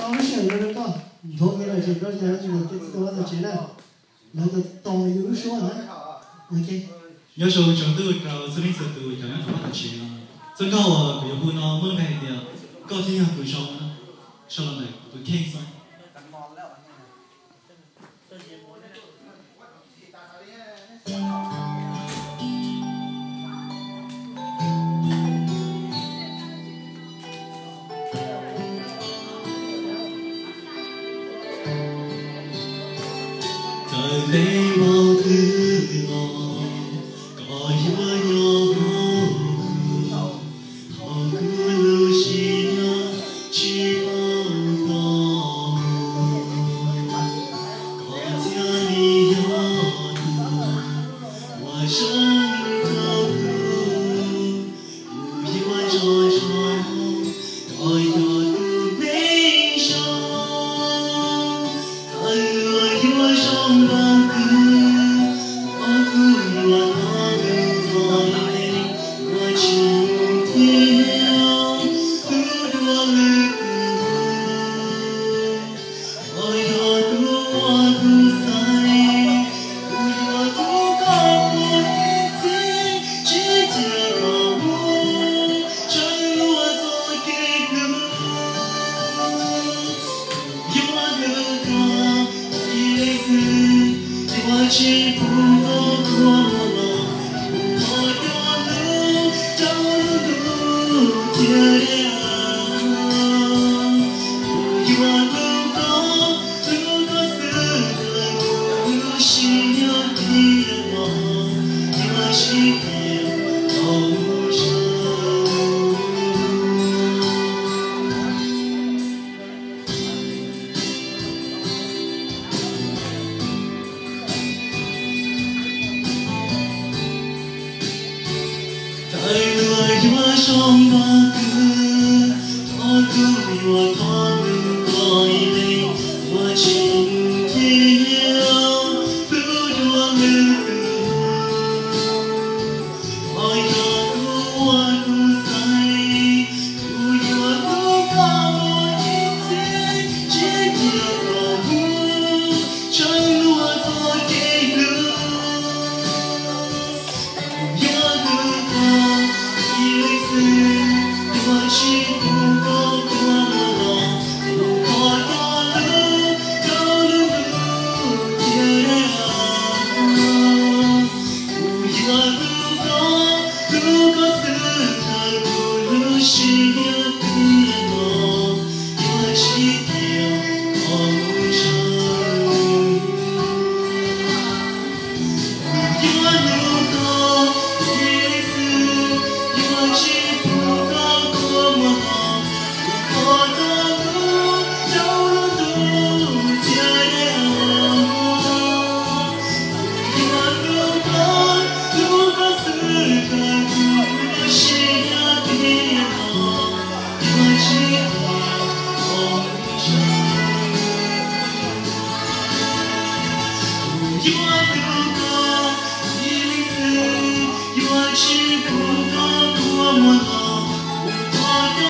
当时有人讲，头给了这个这个这次我的钱呢，那个当有人说呢，OK。有时候讲到搞这边是都讲要多少钱啊？这个我有不拿门开的，高天要回上呢，上了没？都轻松。泪往子落，高一我有好个路西呀，去不到，高家里呀我生高无一我朝朝，高呀都没上，我上吧。只不过我路找路天亮，我路高路高是个路西呀天王，我是天高山。我上吧个，他个我他们高一类，我今天不多了，我要个我不在，不要个高我一切，今天高我成我做给路，不要个高。我去不够多了，不过多路走路天亮，不要路高是个路西。